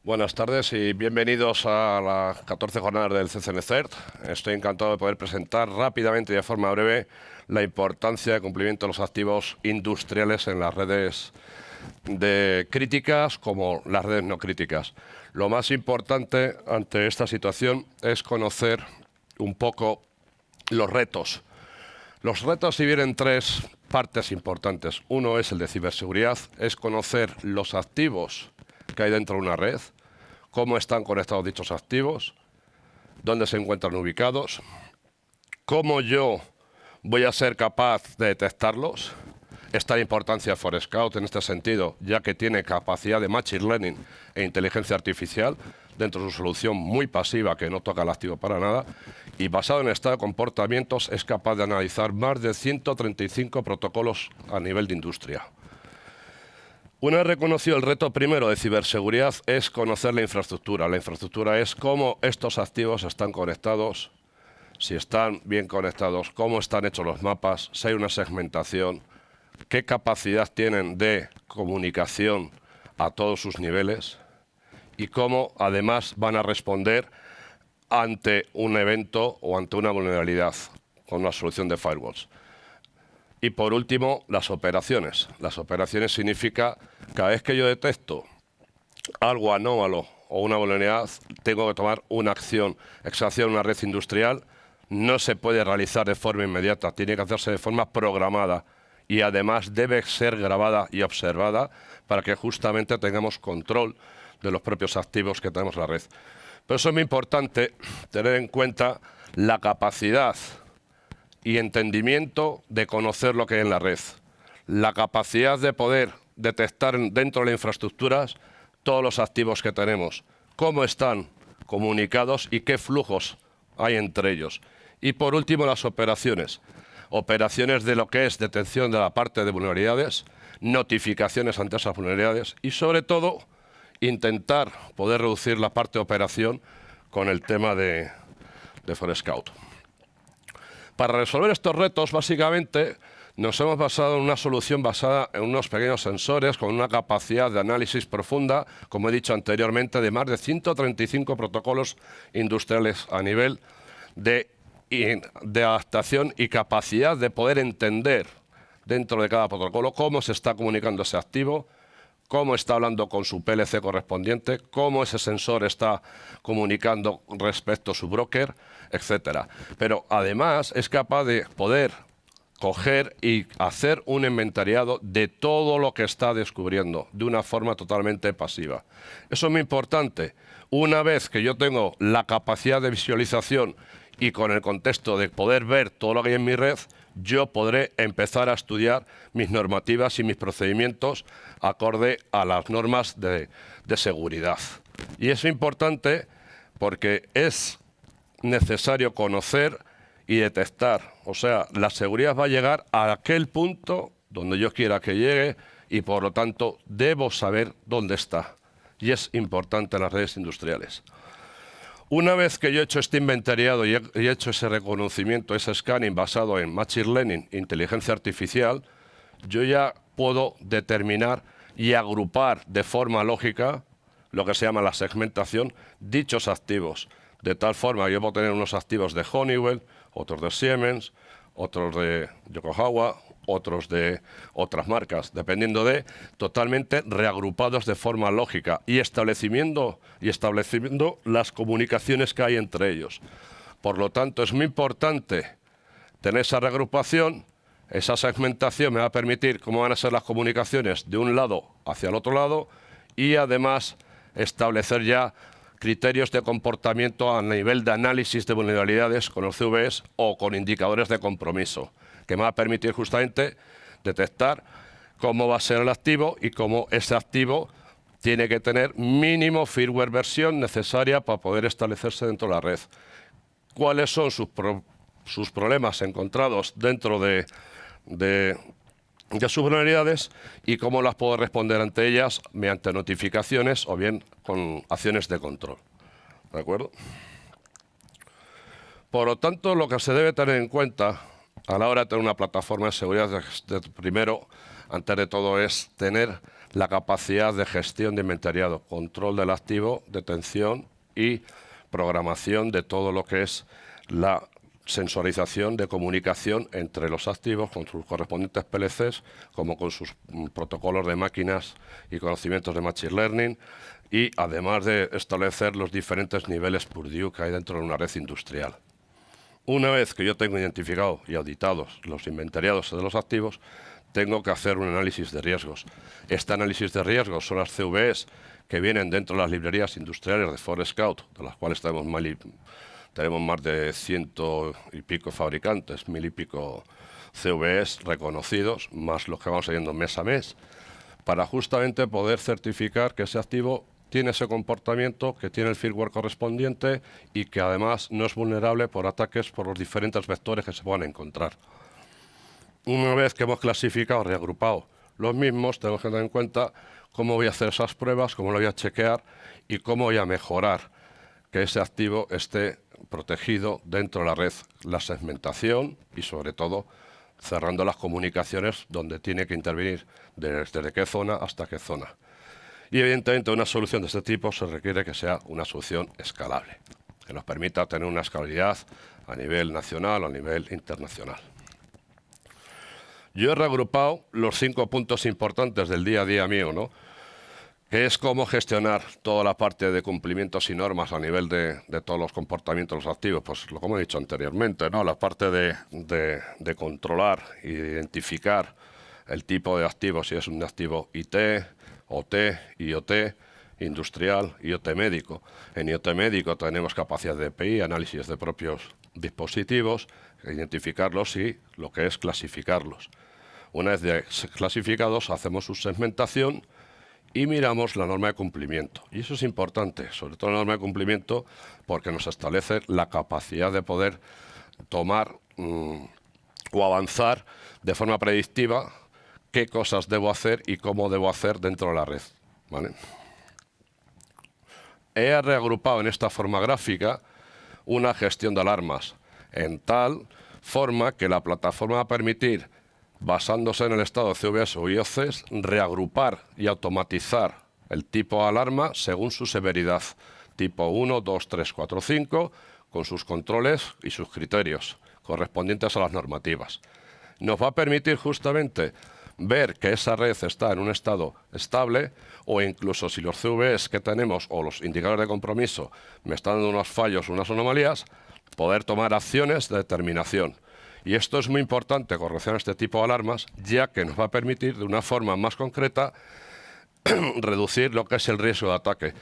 Buenas tardes y bienvenidos a las 14 jornadas del CCNCERT. Estoy encantado de poder presentar rápidamente y de forma breve la importancia de cumplimiento de los activos industriales en las redes de críticas como las redes no críticas. Lo más importante ante esta situación es conocer un poco los retos. Los retos dividen en tres partes importantes. Uno es el de ciberseguridad, es conocer los activos que hay dentro de una red, cómo están conectados dichos activos, dónde se encuentran ubicados, cómo yo voy a ser capaz de detectarlos. Esta es la importancia de Forescout en este sentido, ya que tiene capacidad de Machine Learning e inteligencia artificial dentro de su solución muy pasiva que no toca el activo para nada, y basado en el estado de comportamientos es capaz de analizar más de 135 protocolos a nivel de industria. Una vez reconocido el reto primero de ciberseguridad es conocer la infraestructura. La infraestructura es cómo estos activos están conectados, si están bien conectados, cómo están hechos los mapas, si hay una segmentación, qué capacidad tienen de comunicación a todos sus niveles y cómo además van a responder ante un evento o ante una vulnerabilidad con una solución de firewalls. Y por último, las operaciones. Las operaciones significa cada vez que yo detecto algo anómalo o una vulnerabilidad, tengo que tomar una acción. Extracción de una red industrial no se puede realizar de forma inmediata, tiene que hacerse de forma programada y además debe ser grabada y observada para que justamente tengamos control de los propios activos que tenemos en la red. Por eso es muy importante tener en cuenta la capacidad y entendimiento de conocer lo que hay en la red, la capacidad de poder detectar dentro de las infraestructuras todos los activos que tenemos, cómo están comunicados y qué flujos hay entre ellos. Y por último, las operaciones. Operaciones de lo que es detección de la parte de vulnerabilidades, notificaciones ante esas vulnerabilidades y sobre todo intentar poder reducir la parte de operación con el tema de Forescout. Para resolver estos retos, básicamente, nos hemos basado en una solución basada en unos pequeños sensores con una capacidad de análisis profunda, como he dicho anteriormente, de más de 135 protocolos industriales a nivel de adaptación y capacidad de poder entender dentro de cada protocolo cómo se está comunicando ese activo, cómo está hablando con su PLC correspondiente, cómo ese sensor está comunicando respecto a su broker, etcétera. Pero además es capaz de poder coger y hacer un inventariado de todo lo que está descubriendo de una forma totalmente pasiva. Eso es muy importante. Una vez que yo tengo la capacidad de visualización y con el contexto de poder ver todo lo que hay en mi red, yo podré empezar a estudiar mis normativas y mis procedimientos acorde a las normas de seguridad. Y es importante porque es necesario conocer y detectar. O sea, la seguridad va a llegar a aquel punto donde yo quiera que llegue y por lo tanto debo saber dónde está. Y es importante en las redes industriales. Una vez que yo he hecho este inventariado y he hecho ese reconocimiento, ese scanning basado en Machine Learning, inteligencia artificial, yo ya puedo determinar y agrupar de forma lógica lo que se llama la segmentación, dichos activos. De tal forma que yo puedo tener unos activos de Honeywell, otros de Siemens, otros de Yokohama, otros de otras marcas, dependiendo de, totalmente reagrupados de forma lógica y estableciendo las comunicaciones que hay entre ellos. Por lo tanto, es muy importante tener esa reagrupación, esa segmentación me va a permitir cómo van a ser las comunicaciones de un lado hacia el otro lado y además establecer ya criterios de comportamiento a nivel de análisis de vulnerabilidades con los CVEs o con indicadores de compromiso, que me va a permitir justamente detectar cómo va a ser el activo y cómo ese activo tiene que tener mínimo firmware versión necesaria para poder establecerse dentro de la red. ¿Cuáles son sus problemas encontrados dentro de sus vulnerabilidades y cómo las puedo responder ante ellas mediante notificaciones o bien con acciones de control? ¿De acuerdo? Por lo tanto, lo que se debe tener en cuenta a la hora de tener una plataforma de seguridad, primero, antes de todo, es tener la capacidad de gestión de inventariado, control del activo, detención y programación de todo lo que es la sensorización de comunicación entre los activos con sus correspondientes PLCs, como con sus protocolos de máquinas y conocimientos de Machine Learning, y además de establecer los diferentes niveles Purdue que hay dentro de una red industrial. Una vez que yo tengo identificado y auditados los inventariados de los activos, tengo que hacer un análisis de riesgos. Este análisis de riesgos son las CVEs que vienen dentro de las librerías industriales de Forescout, de las cuales tenemos más de 100 y pico fabricantes, 1000 y pico CVEs reconocidos, más los que vamos siguiendo mes a mes, para justamente poder certificar que ese activo tiene ese comportamiento, que tiene el firmware correspondiente y que además no es vulnerable por ataques por los diferentes vectores que se puedan encontrar. Una vez que hemos clasificado, reagrupado los mismos, tenemos que tener en cuenta cómo voy a hacer esas pruebas, cómo lo voy a chequear y cómo voy a mejorar que ese activo esté protegido dentro de la red, la segmentación y sobre todo cerrando las comunicaciones donde tiene que intervenir desde qué zona hasta qué zona. Y evidentemente una solución de este tipo se requiere que sea una solución escalable, que nos permita tener una escalabilidad a nivel nacional o a nivel internacional. Yo he reagrupado los 5 puntos importantes del día a día mío, ¿no? Que es cómo gestionar toda la parte de cumplimientos y normas a nivel de todos los comportamientos de los activos. Pues lo como he dicho anteriormente, ¿no? La parte de controlar e identificar el tipo de activo, si es un activo IT, OT, IoT, industrial, IoT médico. En IoT médico tenemos capacidad de EPI, análisis de propios dispositivos, identificarlos y lo que es clasificarlos. Una vez clasificados, hacemos su segmentación y miramos la norma de cumplimiento. Y eso es importante, sobre todo la norma de cumplimiento, porque nos establece la capacidad de poder tomar o avanzar de forma predictiva qué cosas debo hacer y cómo debo hacer dentro de la red, ¿vale? He reagrupado en esta forma gráfica una gestión de alarmas, en tal forma que la plataforma va a permitir, basándose en el estado de CVS o IOCs, reagrupar y automatizar el tipo de alarma según su severidad, tipo 1, 2, 3, 4, 5, con sus controles y sus criterios correspondientes a las normativas. Nos va a permitir justamente ver que esa red está en un estado estable, o incluso si los CVEs que tenemos o los indicadores de compromiso me están dando unos fallos, unas anomalías, poder tomar acciones de determinación. Y esto es muy importante con relación a este tipo de alarmas, ya que nos va a permitir de una forma más concreta reducir lo que es el riesgo de ataque,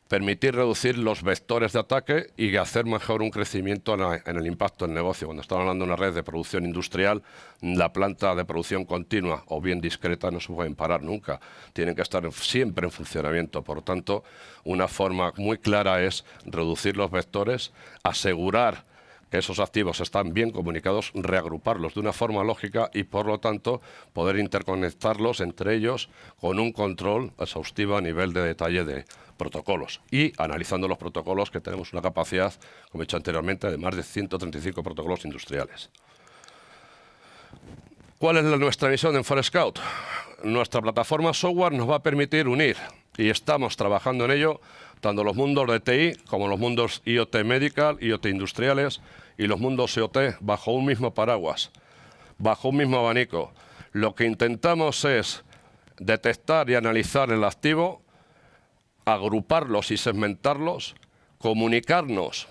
permitir reducir los vectores de ataque y hacer mejor un crecimiento en el impacto del negocio. Cuando estamos hablando de una red de producción industrial, la planta de producción continua o bien discreta no se pueden parar nunca. Tienen que estar siempre en funcionamiento. Por lo tanto, una forma muy clara es reducir los vectores, asegurar que esos activos están bien comunicados, reagruparlos de una forma lógica y, por lo tanto, poder interconectarlos entre ellos con un control exhaustivo a nivel de detalle de protocolos. Y analizando los protocolos, que tenemos una capacidad, como he dicho anteriormente, de más de 135 protocolos industriales. ¿Cuál es nuestra misión en Forescout? Nuestra plataforma software nos va a permitir unir, y estamos trabajando en ello, tanto los mundos de TI como los mundos IoT medical, IoT industriales y los mundos IoT bajo un mismo paraguas, bajo un mismo abanico. Lo que intentamos es detectar y analizar el activo, agruparlos y segmentarlos, comunicarnos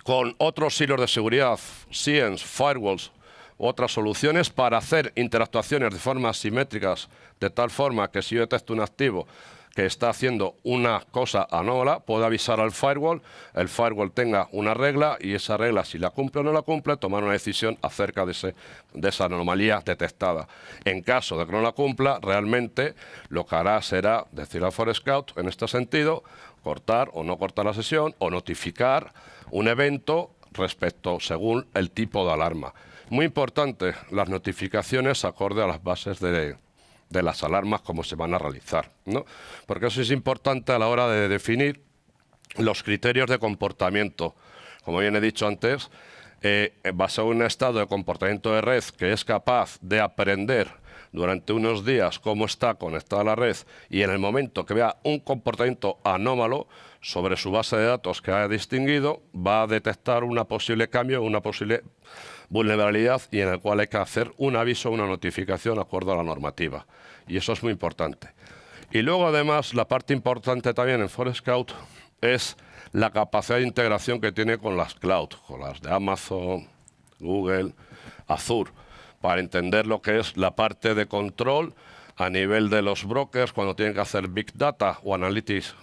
con otros hilos de seguridad, SIEMs, firewalls u otras soluciones para hacer interactuaciones de forma simétricas, de tal forma que si yo detecto un activo que está haciendo una cosa anómala, puede avisar al firewall, el firewall tenga una regla y esa regla, si la cumple o no la cumple, tomar una decisión acerca de esa anomalía detectada. En caso de que no la cumpla, realmente lo que hará será decir al Forescout, en este sentido, cortar o no cortar la sesión o notificar un evento respecto según el tipo de alarma. Muy importante, las notificaciones acorde a las bases de las alarmas, cómo se van a realizar, ¿no? Porque eso es importante a la hora de definir los criterios de comportamiento. Como bien he dicho antes, basado en un estado de comportamiento de red que es capaz de aprender durante unos días cómo está conectada a la red y en el momento que vea un comportamiento anómalo sobre su base de datos que ha distinguido, va a detectar un posible cambio, una posible vulnerabilidad y en el cual hay que hacer un aviso, una notificación de acuerdo a la normativa. Y eso es muy importante. Y luego además la parte importante también en Forescout es la capacidad de integración que tiene con las cloud, con las de Amazon, Google, Azure, para entender lo que es la parte de control a nivel de los brokers cuando tienen que hacer Big Data o análisis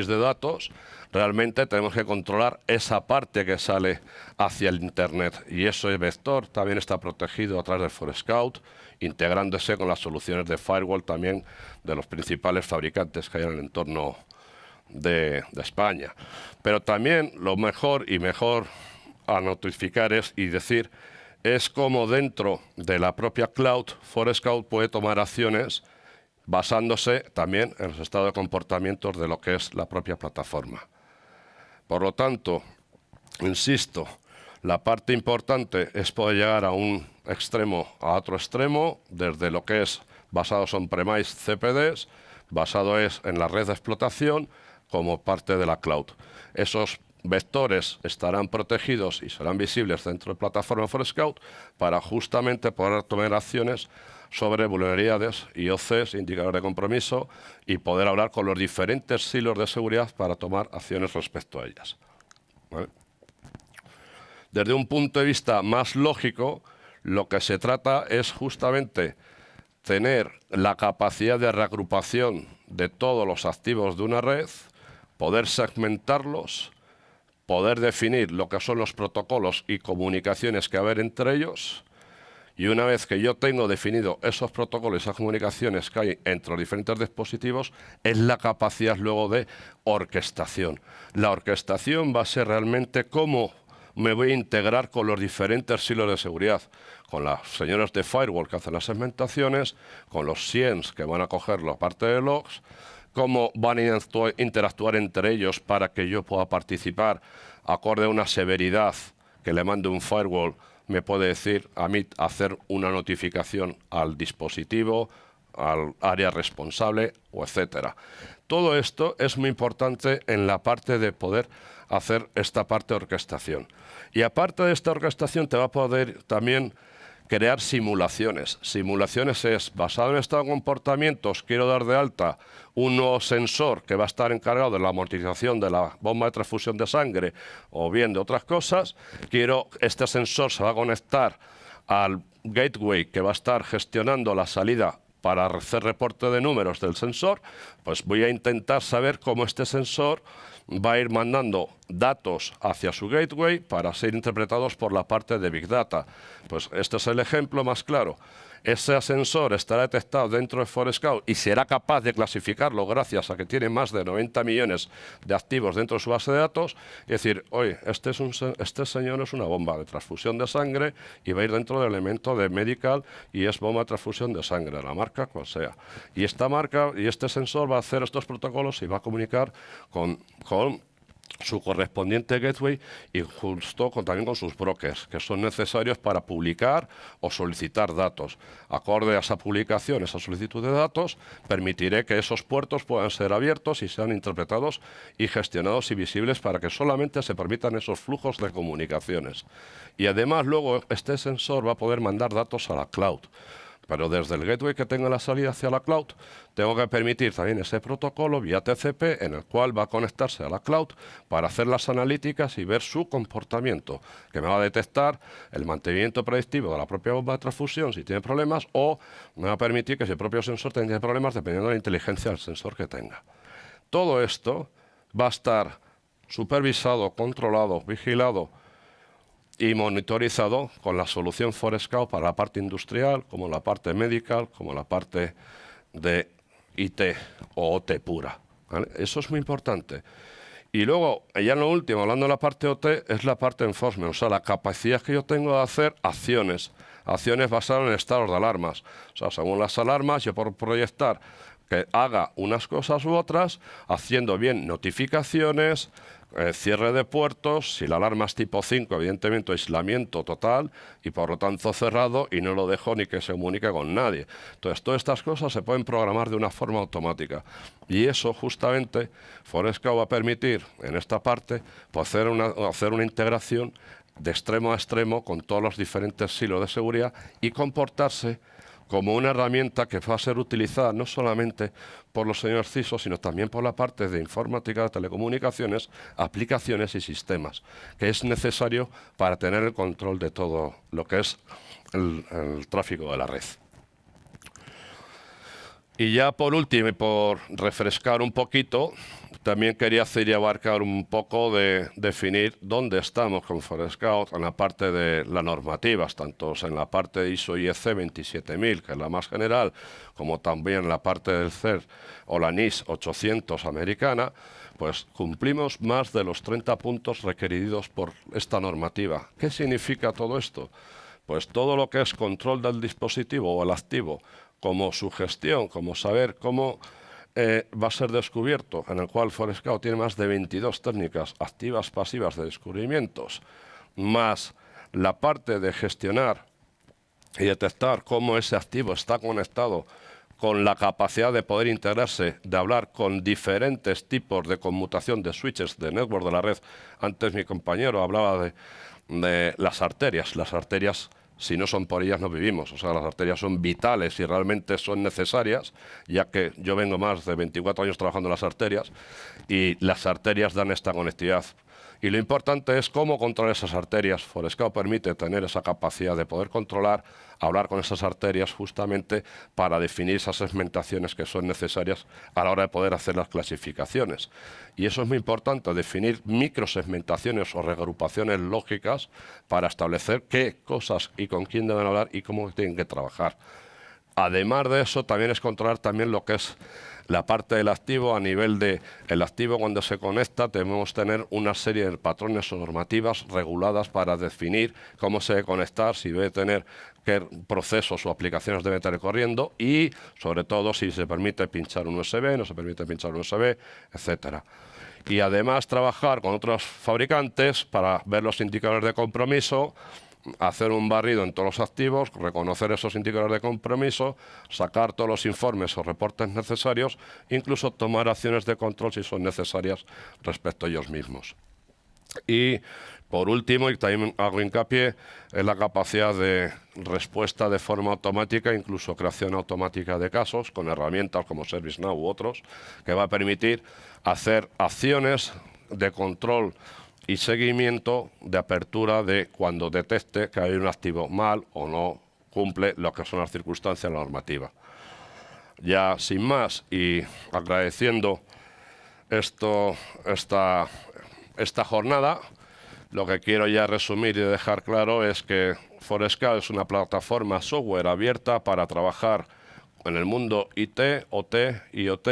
de datos. Realmente tenemos que controlar esa parte que sale hacia el Internet y ese vector también está protegido a través de Forescout, integrándose con las soluciones de firewall también de los principales fabricantes que hay en el entorno de España. Pero también lo mejor a notificar es y decir es como dentro de la propia cloud, Forescout puede tomar acciones basándose también en los estados de comportamientos de lo que es la propia plataforma. Por lo tanto, insisto, la parte importante es poder llegar a un extremo a otro extremo, desde lo que es basados en premise CPDs, basado es en la red de explotación como parte de la cloud. Esos vectores estarán protegidos y serán visibles dentro de plataforma Forescout para justamente poder tomar acciones sobre vulnerabilidades, IOCs, indicadores de compromiso y poder hablar con los diferentes silos de seguridad para tomar acciones respecto a ellas. ¿Vale? Desde un punto de vista más lógico, lo que se trata es justamente tener la capacidad de reagrupación de todos los activos de una red, poder segmentarlos, poder definir lo que son los protocolos y comunicaciones que haber entre ellos, y una vez que yo tengo definido esos protocolos y esas comunicaciones que hay entre los diferentes dispositivos, es la capacidad luego de orquestación. La orquestación va a ser realmente cómo me voy a integrar con los diferentes silos de seguridad, con las señoras de firewall que hacen las segmentaciones, con los SIEMs que van a coger la parte de logs, cómo van a interactuar entre ellos para que yo pueda participar acorde a una severidad que le mande un firewall, me puede decir a mí hacer una notificación al dispositivo, al área responsable, o etcétera. Todo esto es muy importante en la parte de poder hacer esta parte de orquestación. Y aparte de esta orquestación te va a poder también crear simulaciones. Simulaciones es, basado en estado de comportamientos, quiero dar de alta un nuevo sensor que va a estar encargado de la amortización de la bomba de transfusión de sangre o bien de otras cosas. Este sensor se va a conectar al gateway que va a estar gestionando la salida para hacer reporte de números del sensor. Pues voy a intentar saber cómo este sensor va a ir mandando datos hacia su gateway para ser interpretados por la parte de Big Data. Pues este es el ejemplo más claro. Ese sensor estará detectado dentro de Forescout y será capaz de clasificarlo gracias a que tiene más de 90 millones de activos dentro de su base de datos y decir, oye, este señor es una bomba de transfusión de sangre y va a ir dentro del elemento de medical y es bomba de transfusión de sangre, la marca cual sea. Y esta marca y este sensor va a hacer estos protocolos y va a comunicar con su correspondiente gateway y justo también con sus brokers, que son necesarios para publicar o solicitar datos. Acorde a esa publicación, esa solicitud de datos, permitiré que esos puertos puedan ser abiertos y sean interpretados y gestionados y visibles para que solamente se permitan esos flujos de comunicaciones. Y además luego este sensor va a poder mandar datos a la cloud. Pero desde el gateway que tenga la salida hacia la cloud, tengo que permitir también ese protocolo vía TCP en el cual va a conectarse a la cloud para hacer las analíticas y ver su comportamiento, que me va a detectar el mantenimiento predictivo de la propia bomba de transfusión si tiene problemas o me va a permitir que si el propio sensor tenga problemas dependiendo de la inteligencia del sensor que tenga. Todo esto va a estar supervisado, controlado, vigilado y monitorizado con la solución Forescout para la parte industrial, como la parte medical, como la parte de IT o OT pura. ¿Vale? Eso es muy importante. Y luego, ya en lo último, hablando de la parte OT, es la parte enforcement, o sea, la capacidad que yo tengo de hacer acciones basadas en estados de alarmas. O sea, según las alarmas, yo puedo proyectar que haga unas cosas u otras, haciendo bien notificaciones, cierre de puertos, si la alarma es tipo 5, evidentemente aislamiento total y por lo tanto cerrado y no lo dejo ni que se comunique con nadie. Entonces, todas estas cosas se pueden programar de una forma automática y eso justamente Forescout va a permitir en esta parte pues, hacer una integración de extremo a extremo con todos los diferentes silos de seguridad y comportarse como una herramienta que va a ser utilizada no solamente por los señores CISO, sino también por la parte de informática, de telecomunicaciones, aplicaciones y sistemas, que es necesario para tener el control de todo lo que es el tráfico de la red. Y ya por último, y por refrescar un poquito, también quería hacer y abarcar un poco de definir dónde estamos con Forescout en la parte de las normativas, tanto en la parte de ISO IEC 27000, que es la más general, como también en la parte del CERT o la NIS 800 americana, pues cumplimos más de los 30 puntos requeridos por esta normativa. ¿Qué significa todo esto? Pues todo lo que es control del dispositivo o el activo, como su gestión, como saber cómo va a ser descubierto, en el cual Forescout tiene más de 22 técnicas activas, pasivas de descubrimientos, más la parte de gestionar y detectar cómo ese activo está conectado con la capacidad de poder integrarse, de hablar con diferentes tipos de conmutación de switches de network de la red. Antes mi compañero hablaba de las arterias. Las arterias, si no son por ellas, no vivimos. O sea, las arterias son vitales y realmente son necesarias, ya que yo vengo más de 24 años trabajando en las arterias y las arterias dan esta conectividad. Y lo importante es cómo controlar esas arterias. Forescout permite tener esa capacidad de poder controlar, hablar con esas arterias justamente para definir esas segmentaciones que son necesarias a la hora de poder hacer las clasificaciones. Y eso es muy importante, definir microsegmentaciones o regrupaciones lógicas para establecer qué cosas y con quién deben hablar y cómo tienen que trabajar. Además de eso, también es controlar también lo que es la parte del activo. A nivel de el activo, cuando se conecta, debemos tener una serie de patrones o normativas reguladas para definir cómo se debe conectar, si debe tener qué procesos o aplicaciones debe estar corriendo y, sobre todo, si se permite pinchar un USB, no se permite pinchar un USB, etcétera. Y además trabajar con otros fabricantes para ver los indicadores de compromiso, hacer un barrido en todos los activos, reconocer esos indicadores de compromiso, sacar todos los informes o reportes necesarios, incluso tomar acciones de control si son necesarias respecto a ellos mismos. Y por último, y también hago hincapié, es la capacidad de respuesta de forma automática, incluso creación automática de casos, con herramientas como ServiceNow u otros, que va a permitir hacer acciones de control y seguimiento de apertura de cuando detecte que hay un activo mal o no cumple lo que son las circunstancias de la normativa. Ya sin más y agradeciendo esta jornada, lo que quiero ya resumir y dejar claro es que Forescout es una plataforma software abierta para trabajar en el mundo IT, OT, IoT,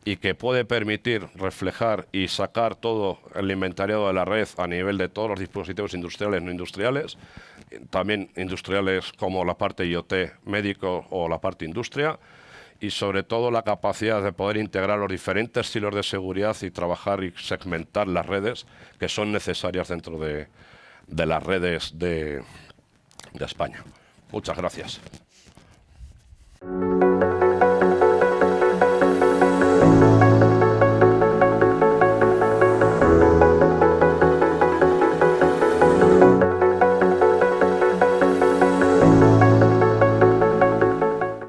y que puede permitir reflejar y sacar todo el inventariado de la red a nivel de todos los dispositivos industriales, no industriales, también industriales como la parte IoT médico o la parte industria, y sobre todo la capacidad de poder integrar los diferentes silos de seguridad y trabajar y segmentar las redes que son necesarias dentro de las redes de España. Muchas gracias.